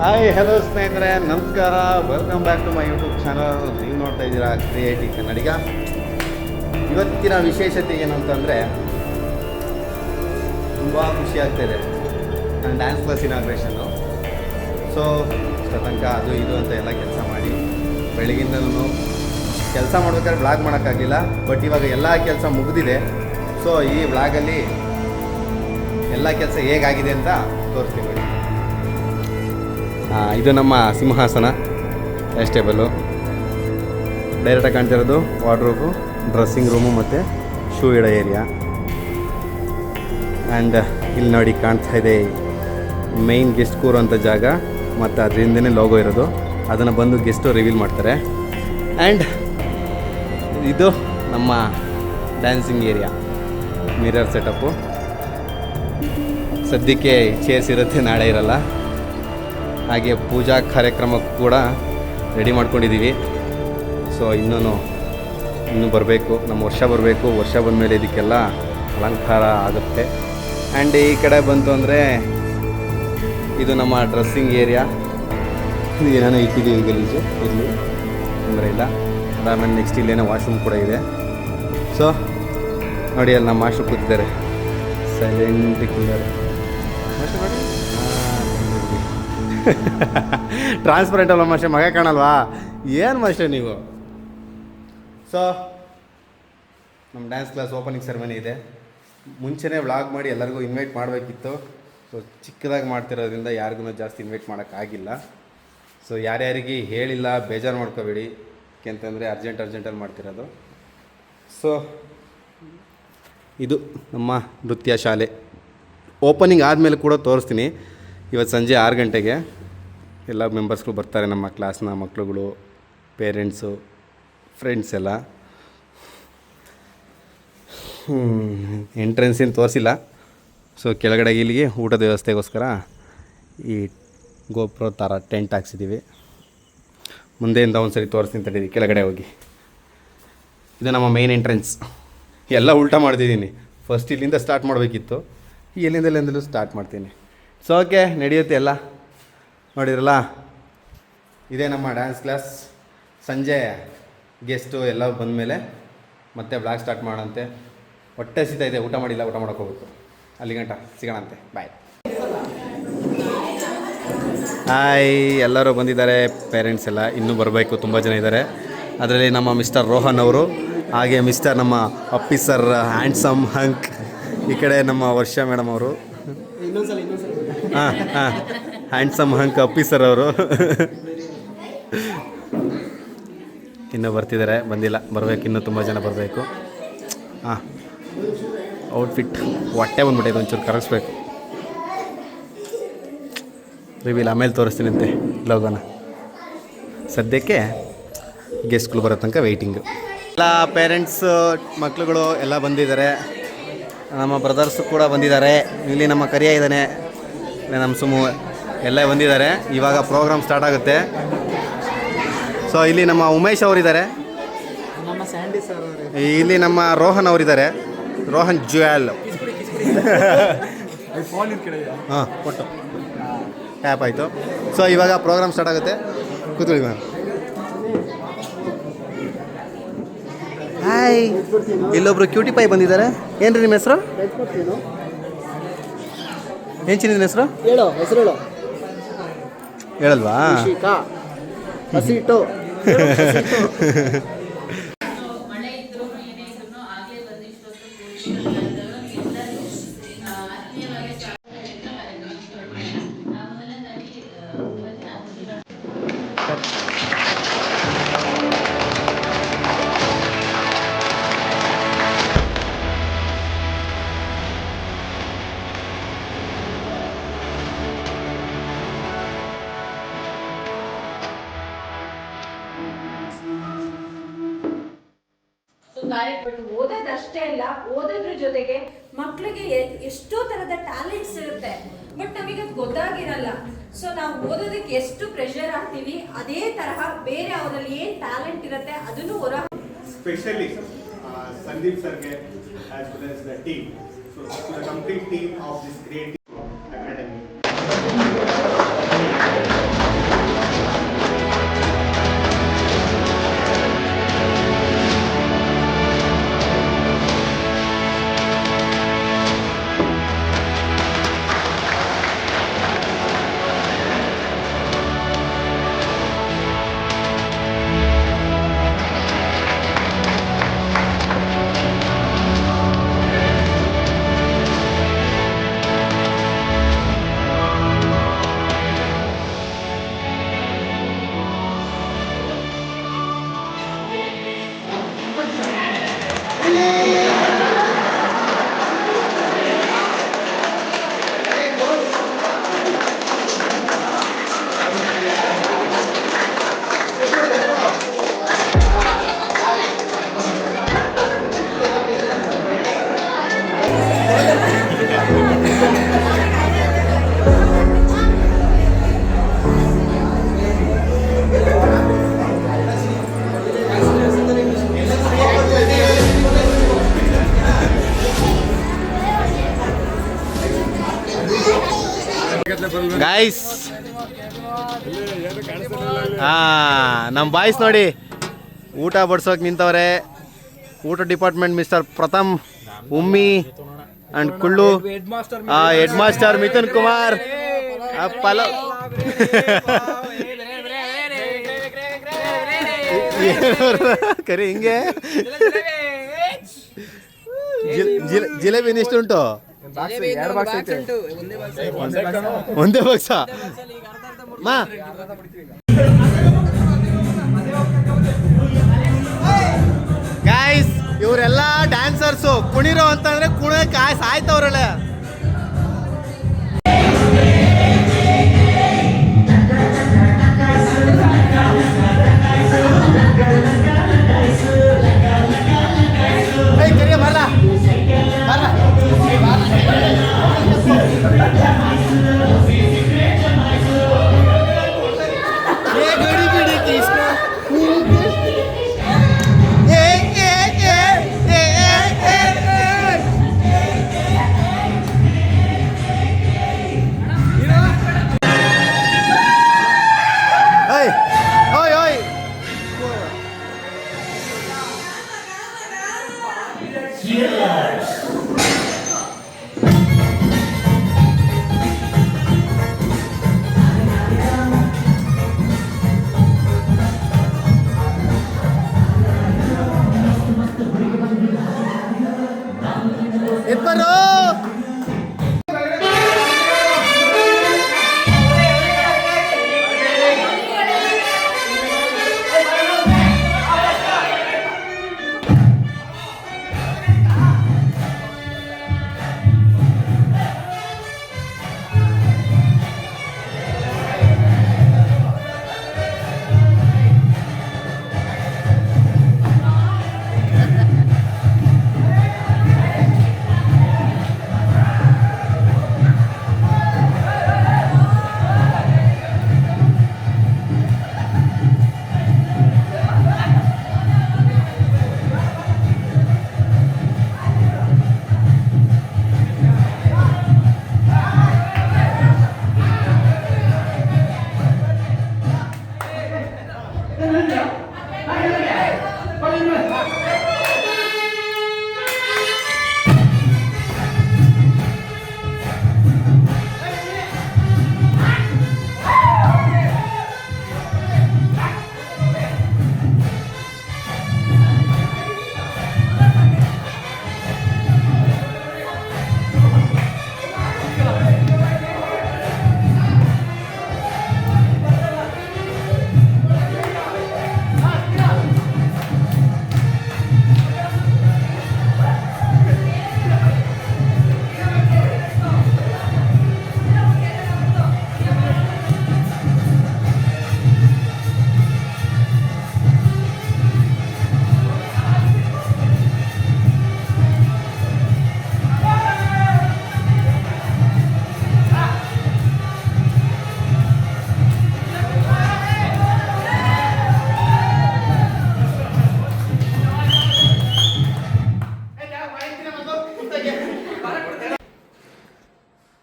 Hi hello ಸ್ನೇಹಿತರೆ, ನಮಸ್ಕಾರ. Welcome back to my YouTube channel. ನೀವು ನೋಡ್ತಾ ಇದ್ದೀರಾ ಕ್ರಿಯೇಟಿವ್ ಕನ್ನಡಿಗ. ಇವತ್ತಿನ ವಿಶೇಷತೆ ಏನಂತಂದರೆ, ತುಂಬ ಖುಷಿ ಆಗ್ತಾಯಿದೆ. ನನ್ನ ಡ್ಯಾನ್ಸ್ ಕ್ಲಾಸ್ ಇನಾಗ್ರೇಷನ್ನು. ಸೊ ಇಷ್ಟ ತನಕ ಅದು ಇದು ಅಂತ ಎಲ್ಲ ಕೆಲಸ ಮಾಡಿ ಬೆಳಗಿಂದಲೂ ಕೆಲಸ ಮಾಡ್ಬೇಕಾದ್ರೆ ವ್ಲಾಗ್ ಮಾಡೋಕ್ಕಾಗಲಿಲ್ಲ. ಬಟ್ ಇವಾಗ ಎಲ್ಲ ಕೆಲಸ ಮುಗಿದಿದೆ. ಸೊ ಈ ವ್ಲಾಗಲ್ಲಿ ಎಲ್ಲ ಕೆಲಸ ಹೇಗಾಗಿದೆ ಅಂತ ತೋರಿಸ್ತೀನಿ. ಇದು ನಮ್ಮ ಸಿಂಹಾಸನ, ಟೈಸ್ ಟೇಬಲು. ಡೈರೆಕ್ಟಾಗಿ ಕಾಣ್ತಿರೋದು ವಾರ್ಡ್ರೋಬು, ಡ್ರೆಸ್ಸಿಂಗ್ ರೂಮು ಮತ್ತು ಶೂ ಇಡೋ ಏರಿಯಾ. ಆ್ಯಂಡ್ ಇಲ್ಲಿ ನೋಡಿ ಕಾಣ್ತಾ ಇದೆ ಮೈನ್ ಗೆಸ್ಟ್ ಕೂರುವಂಥ ಜಾಗ, ಮತ್ತು ಅದರಿಂದನೇ ಲೋಗೋ ಇರೋದು. ಅದನ್ನು ಬಂದು ಗೆಸ್ಟು ರಿವೀಲ್ ಮಾಡ್ತಾರೆ. ಆ್ಯಂಡ್ ಇದು ನಮ್ಮ ಡ್ಯಾನ್ಸಿಂಗ್ ಏರಿಯಾ, ಮಿರರ್ ಸೆಟಪ್ಪು. ಸದ್ಯಕ್ಕೆ ಚೇರ್ಸ್ ಇರುತ್ತೆ, ನಾಳೆ ಇರಲ್ಲ. ಹಾಗೆ ಪೂಜಾ ಕಾರ್ಯಕ್ರಮಕ್ಕೂ ಕೂಡ ರೆಡಿ ಮಾಡ್ಕೊಂಡಿದ್ದೀವಿ. ಸೊ ಇನ್ನೂ ಬರಬೇಕು, ನಮ್ಮ ವರ್ಷ ಬರಬೇಕು. ವರ್ಷ ಬಂದಮೇಲೆ ಇದಕ್ಕೆಲ್ಲ ಅಲಂಕಾರ ಆಗುತ್ತೆ. ಆ್ಯಂಡ್ ಈ ಕಡೆ ಬಂತು ಅಂದರೆ ಇದು ನಮ್ಮ ಡ್ರೆಸ್ಸಿಂಗ್ ಏರಿಯಾ. ಏನೇನೋ ಇಟ್ಟಿದ್ದೀವಿ ಗಲೀಜು, ಇರಲಿ ತೊಂದರೆ ಇಲ್ಲ. ಅದಾದಮೇಲೆ ನೆಕ್ಸ್ಟ್ ಇಲ್ಲೇನೋ ವಾಶ್ರೂಮ್ ಕೂಡ ಇದೆ. ಸೊ ನೋಡಿ, ಅಲ್ಲಿ ನಮ್ಮ ಮಾಸ್ಟ್ರು ಕೂತಿದ್ದಾರೆ, ಸೈಲೆಂಟ್ ಕೂತಿದ್ದಾರೆ. ಮಾಸ್ಟರ್ ನೋಡಿ, ಟ್ರಾನ್ಸ್ಪರೆಂಟ್ ಅಲ್ಲ ಮಾಸ್ಟರ್, ಮಗ ಕಾಣಲ್ವಾ? ಏನು ಮಾಸ್ಟರ್ ನೀವು? ಸೊ ನಮ್ಮ ಡ್ಯಾನ್ಸ್ ಕ್ಲಾಸ್ ಓಪನಿಂಗ್ ಸೆರೆಮನಿ ಇದೆ. ಮುಂಚೆನೇ ವ್ಲಾಗ್ ಮಾಡಿ ಎಲ್ಲರಿಗೂ ಇನ್ವೈಟ್ ಮಾಡಬೇಕಿತ್ತು. ಸೊ ಚಿಕ್ಕದಾಗಿ ಮಾಡ್ತಿರೋದ್ರಿಂದ ಯಾರಿಗೂ ಜಾಸ್ತಿ ಇನ್ವೈಟ್ ಮಾಡೋಕ್ಕಾಗಿಲ್ಲ. ಸೊ ಯಾರ್ಯಾರಿಗೆ ಹೇಳಿಲ್ಲ ಬೇಜಾರು ಮಾಡ್ಕೋಬೇಡಿ, ಯಾಕೆಂತಂದರೆ ಅರ್ಜೆಂಟಲ್ಲಿ ಮಾಡ್ತಿರೋದು. ಸೊ ಇದು ನಮ್ಮ ನೃತ್ಯ ಶಾಲೆ. ಓಪನಿಂಗ್ ಆದಮೇಲೆ ಕೂಡ ತೋರಿಸ್ತೀನಿ. ಇವತ್ತು ಸಂಜೆ 6 ಗಂಟೆಗೆ ಎಲ್ಲ ಮೆಂಬರ್ಸ್ಗಳು ಬರ್ತಾರೆ, ನಮ್ಮ ಕ್ಲಾಸ್ನ ಮಕ್ಕಳುಗಳು, ಪೇರೆಂಟ್ಸು, ಫ್ರೆಂಡ್ಸ್ ಎಲ್ಲ. ಎಂಟ್ರೆನ್ಸ್ ಏನು ತೋರಿಸಿಲ್ಲ. ಸೊ ಕೆಳಗಡೆ ಇಲ್ಲಿಗೆ ಊಟದ ವ್ಯವಸ್ಥೆಗೋಸ್ಕರ ಈ ಗೋಪುರ ಥರ ಟೆಂಟ್ ಹಾಕ್ಸಿದ್ದೀವಿ. ಮುಂದೆಯಿಂದ ಒಂದು ಸರಿ ತೋರಿಸ್ತೀನಿ ತಡೀರಿ, ಕೆಳಗಡೆ ಹೋಗಿ. ಇದು ನಮ್ಮ ಮೇನ್ ಎಂಟ್ರೆನ್ಸ್. ಎಲ್ಲ ಉಲ್ಟಾ ಮಾಡ್ತಿದ್ದೀನಿ. ಫಸ್ಟ್ ಇಲ್ಲಿಂದ ಸ್ಟಾರ್ಟ್ ಮಾಡಬೇಕಿತ್ತು, ಎಲ್ಲಿಂದಲೂ ಸ್ಟಾರ್ಟ್ ಮಾಡ್ತೀನಿ. ಸೊ ಓಕೆ, ನಡೆಯುತ್ತೆ ಎಲ್ಲ. ನೋಡಿರಲ್ಲ, ಇದೇ ನಮ್ಮ ಡ್ಯಾನ್ಸ್ ಕ್ಲಾಸ್. ಸಂಜೆ ಗೆಸ್ಟು ಎಲ್ಲ ಬಂದಮೇಲೆ ಮತ್ತೆ ಬ್ಲಾಗ್ ಸ್ಟಾರ್ಟ್ ಮಾಡೋಂತೆ. ಹೊಟ್ಟೆ ಹಸಿತಾ ಇದೆ, ಊಟ ಮಾಡಿಲ್ಲ, ಊಟ ಮಾಡೋಕ್ಕೆ ಹೋಗ್ಬೇಕು. ಅಲ್ಲಿ ಗಂಟ ಸಿಗೋಣಂತೆ, ಬಾಯ್. ಹಾಯ್, ಎಲ್ಲರೂ ಬಂದಿದ್ದಾರೆ, ಪೇರೆಂಟ್ಸ್ ಎಲ್ಲ ಇನ್ನೂ ಬರಬೇಕು, ತುಂಬ ಜನ ಇದ್ದಾರೆ. ಅದರಲ್ಲಿ ನಮ್ಮ ಮಿಸ್ಟರ್ ರೋಹನ್ ಅವರು, ಹಾಗೆ ಮಿಸ್ಟರ್ ನಮ್ಮ ಆಫೀಸರ್ ಹ್ಯಾಂಡ್ಸಮ್ ಹಂಕ್. ಈ ಕಡೆ ನಮ್ಮ ವರ್ಷ ಮೇಡಮ್ ಅವರು. ಹಾಂ ಹ್ಯಾಂಡ್ಸಮ್ ಹಂಕ್ ಆಫೀಸರ್ ಅವರು ಇನ್ನೂ ಬರ್ತಿದ್ದಾರೆ, ಬಂದಿಲ್ಲ, ಬರಬೇಕು, ಇನ್ನೂ ತುಂಬ ಜನ ಬರಬೇಕು. ಔಟ್ಫಿಟ್ ಹೊಟ್ಟೆ ಬಂದ್ಬಿಟ್ಟಿದೆ, ಒಂಚೂರು ಕರಗಿಸ್ಬೇಕು. ರಿವೀಲ್ ಆಮೇಲೆ ತೋರಿಸ್ತೀನಂತೆ ಲೋಗೋನ. ಸದ್ಯಕ್ಕೆ ಗೆಸ್ಟ್ಗಳು ಬರೋ ತನಕ ವೆಯ್ಟಿಂಗು. ಎಲ್ಲ ಪೇರೆಂಟ್ಸು, ಮಕ್ಕಳುಗಳು ಎಲ್ಲ ಬಂದಿದ್ದಾರೆ. ನಮ್ಮ ಬ್ರದರ್ಸು ಕೂಡ ಬಂದಿದ್ದಾರೆ. ಇಲ್ಲಿ ನಮ್ಮ ಕರಿಯ ಇದ್ದಾನೆ, ನಮ್ಮ ಸುಮು ಎಲ್ಲ ಬಂದಿದ್ದಾರೆ. ಇವಾಗ ಪ್ರೋಗ್ರಾಮ್ ಸ್ಟಾರ್ಟ್ ಆಗುತ್ತೆ. ಸೊ ಇಲ್ಲಿ ನಮ್ಮ ಉಮೇಶ್ ಅವರಿದ್ದಾರೆ, ಇಲ್ಲಿ ನಮ್ಮ ರೋಹನ್ ಅವರಿದ್ದಾರೆ, ರೋಹನ್ ಜ್ಯುವೆಲ್. ಹಾಂ ಕೊಟ್ಟು ಟ್ಯಾಪ್ ಆಯಿತು. ಸೊ ಇವಾಗ ಪ್ರೋಗ್ರಾಮ್ ಸ್ಟಾರ್ಟ್ ಆಗುತ್ತೆ, ಕೂತ್ಕೊಳ್ಳಿ ಮ್ಯಾಮ್. ಹಾಯ್, ಇಲ್ಲೊಬ್ರು ಕ್ಯೂಟಿ ಪೈ ಬಂದಿದ್ದಾರೆ. ಏನ್ರಿ ನಿಮ್ಮ ಹೆಸರು? ಏನು ಚಿನ್ನ ಹೆಸರು? ಹೆಸರು ಹೇಳಲ್ವಾ? ಓದೋದಷ್ಟೇ ಅಲ್ಲ, ಓದೋದ್ರ ಜೊತೆಗೆ ಮಕ್ಕಳಿಗೆ ಎಷ್ಟೋ ತರದ ಟ್ಯಾಲೆಂಟ್ಸ್ ಇರುತ್ತೆ, ಬಟ್ ನಮಗೆ ಅದು ಗೊತ್ತಾಗಿರಲ್ಲ. ಸೊ ನಾವು ಓದೋದಕ್ಕೆ ಎಷ್ಟು ಪ್ರೆಷರ್ ಆಗ್ತೀವಿ, ಅದೇ ತರಹ ಬೇರೆ ಅವರಲ್ಲಿ ಏನ್ ಟ್ಯಾಲೆಂಟ್ ಇರುತ್ತೆ ಅದನ್ನು ಹೊರ. ಸ್ಪೆಷಲಿ ಸಂದೀಪ್ ಸರ್ಗೆ as well as the team, so to the complete team of this creative academy. Guys ನಮ್ಮ ಬಾಯ್ಸ್ ನೋಡಿ ಊಟ ಬಡ್ಸೋಕೆ ನಿಂತವ್ರೆ. ಊಟ department mister Pratham, Ummi and Kullu, head master Mithun Kumar, pulao curry ಹಿಂಗೆ ಜಿಲೇಬಿ ಎಷ್ಟುಂಟು? ಒಂದೇ ಬಾಕ್ಸ ಮಾ. ಗಾಯ್ಸ್ ಇವರೆಲ್ಲ ಡ್ಯಾನ್ಸರ್ಸು, ಕುಣಿರೋ ಅಂತಂದ್ರೆ ಕುಣಿಯಕ್ಕೆ ಸಾಯ್ತವ್ರಲ್ಲ. ಎಪ್ಪರು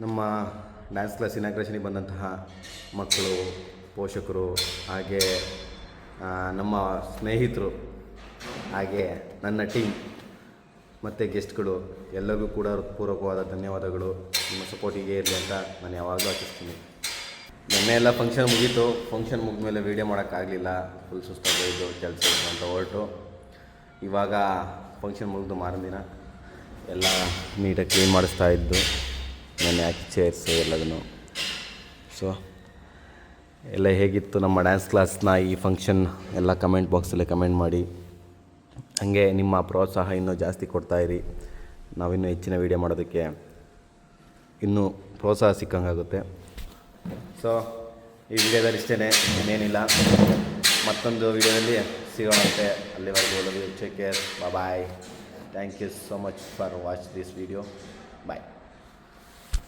ನಮ್ಮ ಡ್ಯಾನ್ಸ್ ಕ್ಲಾಸ್ ಇನಾಗ್ರೇಷನಿಗೆ ಬಂದಂತಹ ಮಕ್ಕಳು, ಪೋಷಕರು, ಹಾಗೆ ನಮ್ಮ ಸ್ನೇಹಿತರು, ಹಾಗೆ ನನ್ನ ಟೀಮ್ ಮತ್ತು ಗೆಸ್ಟ್ಗಳು ಎಲ್ಲರಿಗೂ ಕೂಡ ಪೂರ್ವಕವಾದ ಧನ್ಯವಾದಗಳು. ನಿಮ್ಮ ಸಪೋರ್ಟಿಗೆ ಇರಲಿ ಅಂತ ನಾನು ಯಾವಾಗಲೂ ಆಶಿಸ್ತೀನಿ. ನಿನ್ನೆ ಎಲ್ಲ ಫಂಕ್ಷನ್ ಮುಗೀತು. ಫಂಕ್ಷನ್ ಮುಗಿದ್ಮೇಲೆ ವೀಡಿಯೋ ಮಾಡೋಕ್ಕಾಗಲಿಲ್ಲ, ಫುಲ್ ಸುಸ್ತಾಗೋಯಿತು, ಕೆಲಸ ಅಂತ ಹೊರಟು. ಇವಾಗ ಫಂಕ್ಷನ್ ಮುಗಿದು ಮಾರದಿನ ಎಲ್ಲ ನೀಟಾಗಿ ಕ್ಲೀನ್ ಮಾಡಿಸ್ತಾ ಇದ್ದು, ನೆನ್ನೆ ಹಾಕಿ ಚೇರ್ಸು ಎಲ್ಲದನ್ನು. ಸೊ ಎಲ್ಲ ಹೇಗಿತ್ತು ನಮ್ಮ ಡ್ಯಾನ್ಸ್ ಕ್ಲಾಸ್ನ ಈ ಫಂಕ್ಷನ್ ಎಲ್ಲ ಕಮೆಂಟ್ ಬಾಕ್ಸಲ್ಲಿ ಕಮೆಂಟ್ ಮಾಡಿ. ಹಾಗೆ ನಿಮ್ಮ ಪ್ರೋತ್ಸಾಹ ಇನ್ನೂ ಜಾಸ್ತಿ ಕೊಡ್ತಾಯಿರಿ. ನಾವಿನ್ನೂ ಹೆಚ್ಚಿನ ವೀಡಿಯೋ ಮಾಡೋದಕ್ಕೆ ಇನ್ನೂ ಪ್ರೋತ್ಸಾಹ ಸಿಕ್ಕಂಗಾಗುತ್ತೆ. ಸೊ ಈ ವಿಡಿಯೋದಲ್ಲಿ ಇಷ್ಟೇ, ಇನ್ನೇನಿಲ್ಲ. ಮತ್ತೊಂದು ವಿಡಿಯೋದಲ್ಲಿ ಸಿಗೋಣಂತೆ. ಅಲ್ಲಿವರೆಗೂ love you, take care, bye. Thank you so much for watch this video. Bye.